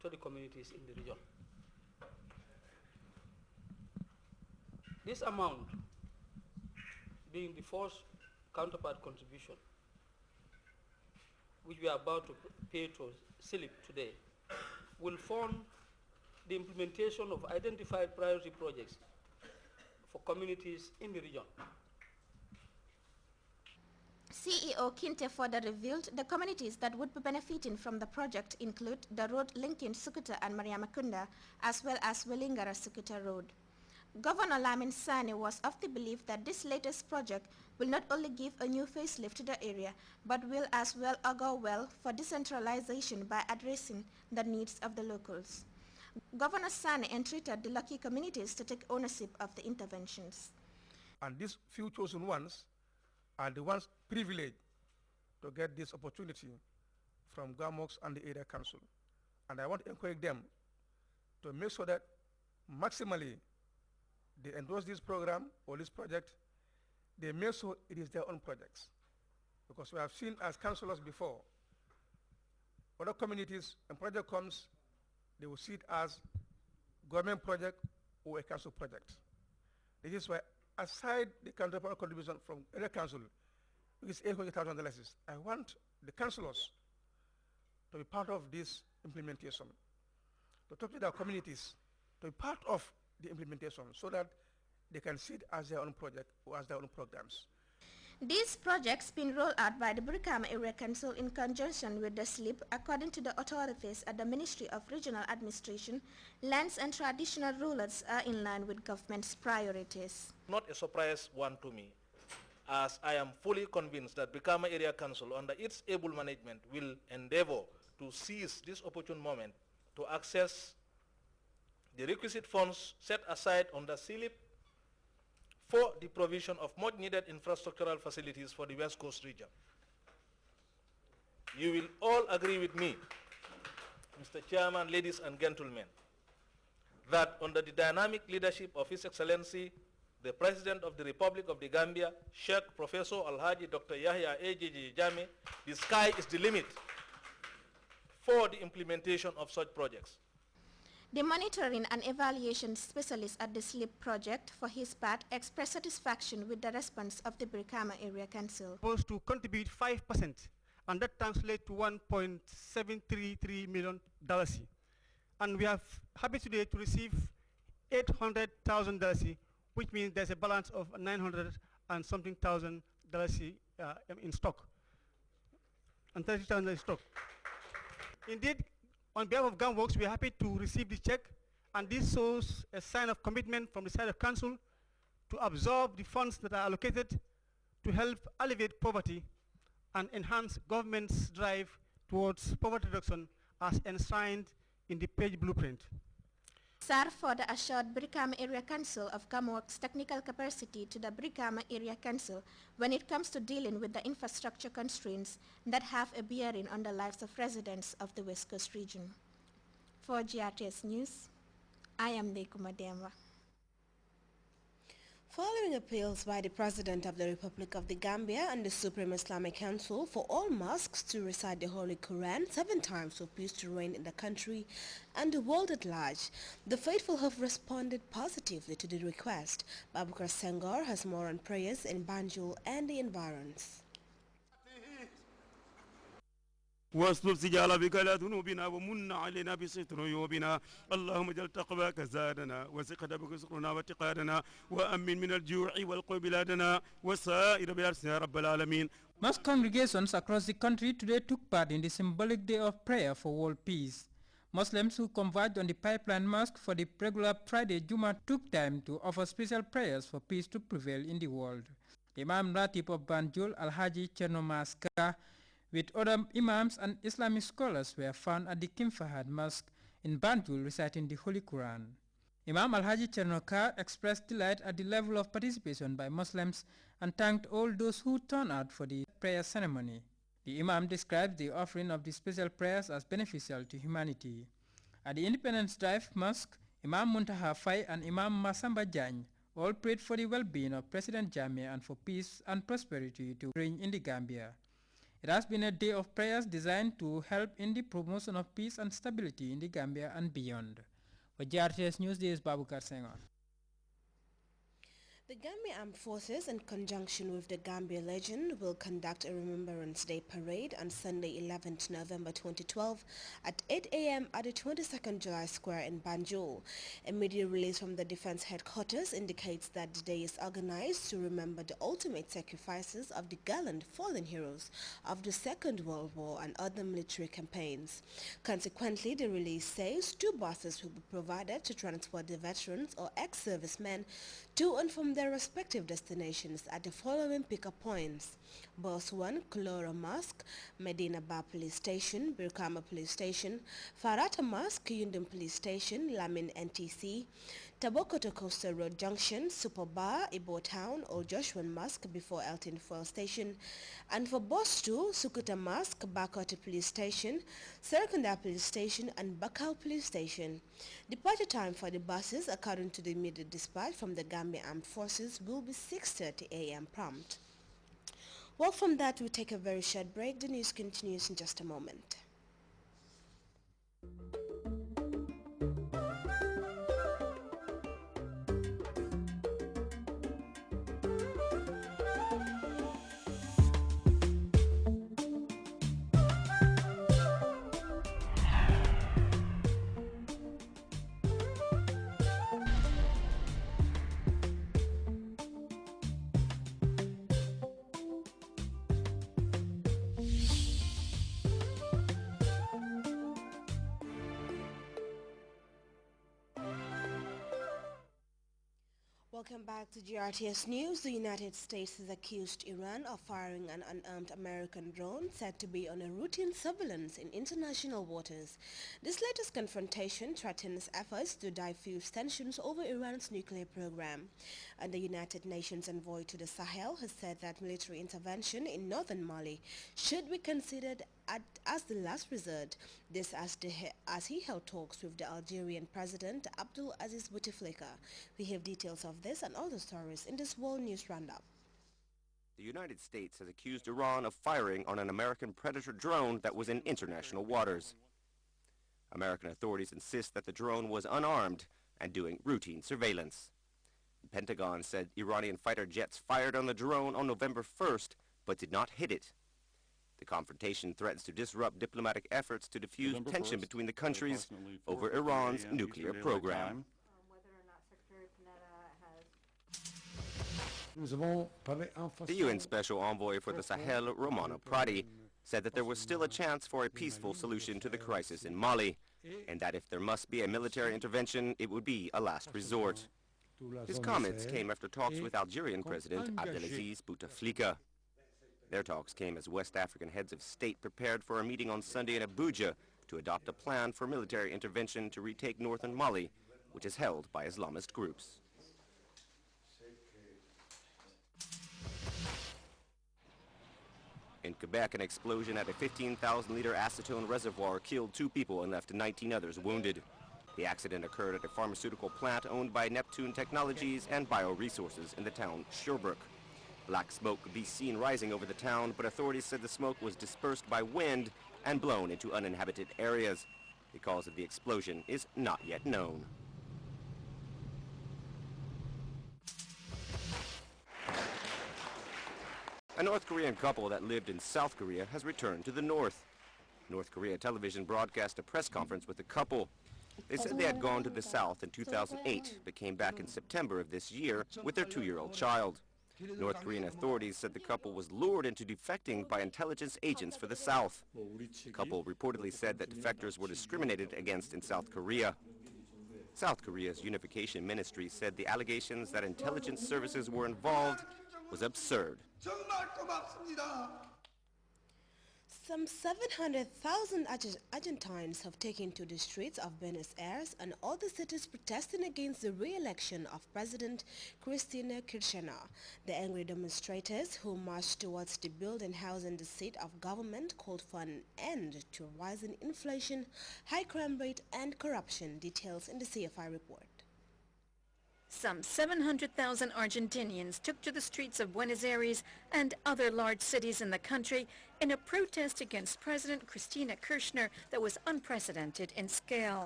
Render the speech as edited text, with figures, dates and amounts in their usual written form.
to the communities in the region. This amount, being the first counterpart contribution, which we are about to pay to SILIP today, will fund the implementation of identified priority projects for communities in the region. CEO Kinte further revealed the communities that would be benefiting from the project include the road linking Sukuta and Mariamakunda, as well as Welingara-Sukuta Road. Governor Lamin Sane was of the belief that this latest project will not only give a new facelift to the area, but will as well augur well for decentralization by addressing the needs of the locals. Governor Sane entreated the lucky communities to take ownership of the interventions. And these few chosen ones are the ones privileged to get this opportunity from GAMOX and the area council. And I want to encourage them to make sure that maximally they endorse this program or this project, they make sure it is their own projects. Because we have seen as councillors before, other communities, when project comes, they will see it as government project or a council project. This is why, aside the counterpart contribution from area council, which is $800,000, I want the councillors to be part of this implementation, to talk to their communities, to be part of the implementation so that they can see it as their own project or as their own programs. These projects been rolled out by the Brikama Area Council in conjunction with the SLIP according to the authorities at the Ministry of Regional Administration. Lands and traditional rulers are in line with government's priorities. Not a surprise one to me, as I am fully convinced that Brikama Area Council under its able management will endeavor to seize this opportune moment to access the requisite funds set aside on the SILIP for the provision of much needed infrastructural facilities for the West Coast region. You will all agree with me, Mr. Chairman, ladies and gentlemen, that under the dynamic leadership of His Excellency, the President of the Republic of the Gambia, Sheikh Professor Alhaji Dr. Yahya A.J.J. Jammeh, the sky is the limit for the implementation of such projects. The monitoring and evaluation specialist at the SLIP project, for his part, expressed satisfaction with the response of the Brikama Area Council. Supposed to contribute 5%, and that translates to $1.733 million. And we are happy today to receive $800,000, which means there's a balance of $900 and something thousand in stock, and $30,000 in stock. Indeed, on behalf of GAMWorks, we are happy to receive this check, and this shows a sign of commitment from the side of Council to absorb the funds that are allocated to help alleviate poverty and enhance government's drive towards poverty reduction as enshrined in the page blueprint. SAR further assured Brikama Area Council of GAMWorks' technical capacity to the Brikama Area Council when it comes to dealing with the infrastructure constraints that have a bearing on the lives of residents of the West Coast region. For GRTS News, I am Dekuma Demba. Following appeals by the President of the Republic of the Gambia and the Supreme Islamic Council for all mosques to recite the Holy Quran 7 times for peace to reign in the country and the world at large, the faithful have responded positively to the request. Babukar Senghor has more on prayers in Banjul and the environs. واستر سجال بك لا ذنوبنا ومن علينا بستر عيوبنا اللهم اجعل تقواك زادنا وثقة بك سقرنا واتقادنا وأمن من الجوع والقوى بلادنا وسائر بلادنا يا رب العالمين. Most congregations across the country today took part in the symbolic day of prayer for world peace. Muslims who converged on the Pipeline Mosque for the regular Friday Juma took time to offer special prayers for peace to prevail in the world. The Imam Ratib of Banjul, Alhaji Cherno Maska, with other imams and Islamic scholars were found at the King Fahad Mosque in Banjul reciting the Holy Quran. Imam Alhaji Chernoka expressed delight at the level of participation by Muslims and thanked all those who turned out for the prayer ceremony. The Imam described the offering of the special prayers as beneficial to humanity. At the Independence Drive Mosque, Imam Muntaha Fai and Imam Masamba Jany all prayed for the well-being of President Jammeh and for peace and prosperity to reign in the Gambia. It has been a day of prayers designed to help in the promotion of peace and stability in the Gambia and beyond. For GRTS News, this is Babukar Senghor. The Gambia Armed Forces, in conjunction with the Gambia Legend, will conduct a Remembrance Day parade on Sunday, 11th November 2012 at 8 a.m. at the 22nd July Square in Banjul. A media release from the Defense Headquarters indicates that the day is organized to remember the ultimate sacrifices of the gallant fallen heroes of the Second World War and other military campaigns. Consequently, the release says 2 buses will be provided to transport the veterans or ex-servicemen to and from their respective destinations at the following pickup points: Bus 1, Kulora Mosque, Medina Ba Police Station, Birkama Police Station, Farata Mosque, Yundum Police Station, Lamin NTC, Tabokoto Coastal Road Junction, Super Bar, Ibo Town, or Joshua Mosque before Elton Fuel Station, and for Bus 2, Sukuta Mosque, Bakota Police Station, Serkunda Police Station, and Bakau Police Station. Departure time for the buses, according to the immediate dispatch from the Gambia Armed Forces, will be 6:30 a.m. prompt. Well, from that, we'll take a very short break. The news continues in just a moment. Welcome back to GRTS News. The United States has accused Iran of firing an unarmed American drone said to be on a routine surveillance in international waters. This latest confrontation threatens efforts to diffuse tensions over Iran's nuclear program. And the United Nations envoy to the Sahel has said that military intervention in northern Mali should be considered as the last resort. This as he held talks with the Algerian President Abdul Aziz Bouteflika. We have details of this and other stories in this World News Roundup. The United States has accused Iran of firing on an American Predator drone that was in international waters. American authorities insist that the drone was unarmed and doing routine surveillance. The Pentagon said Iranian fighter jets fired on the drone on November 1st, but did not hit it. The confrontation threatens to disrupt diplomatic efforts to diffuse tension between the countries over Iran's nuclear program. The UN Special Envoy for the Sahel, Romano Prodi, said that there was still a chance for a peaceful solution to the crisis in Mali, and that if there must be a military intervention, it would be a last resort. His comments came after talks with Algerian President Abdelaziz Bouteflika. Their talks came as West African heads of state prepared for a meeting on Sunday in Abuja to adopt a plan for military intervention to retake northern Mali, which is held by Islamist groups. In Quebec, an explosion at a 15,000-liter acetone reservoir killed 2 people and left 19 others wounded. The accident occurred at a pharmaceutical plant owned by Neptune Technologies and Bioresources in the town Sherbrooke. Black smoke could be seen rising over the town, but authorities said the smoke was dispersed by wind and blown into uninhabited areas. The cause of the explosion is not yet known. A North Korean couple that lived in South Korea has returned to the North. North Korea television broadcast a press conference with the couple. They said they had gone to the South in 2008, but came back in September of this year with their 2-year-old child. North Korean authorities said the couple was lured into defecting by intelligence agents for the South. The couple reportedly said that defectors were discriminated against in South Korea. South Korea's unification ministry said the allegations that intelligence services were involved was absurd. Some 700,000 Argentines have taken to the streets of Buenos Aires and other cities protesting against the re-election of President Cristina Kirchner. The angry demonstrators who marched towards the building housing the seat of government called for an end to rising inflation, high crime rate and corruption. Details in the CFI report. Some 700,000 Argentinians took to the streets of Buenos Aires and other large cities in the country in a protest against President Cristina Kirchner that was unprecedented in scale.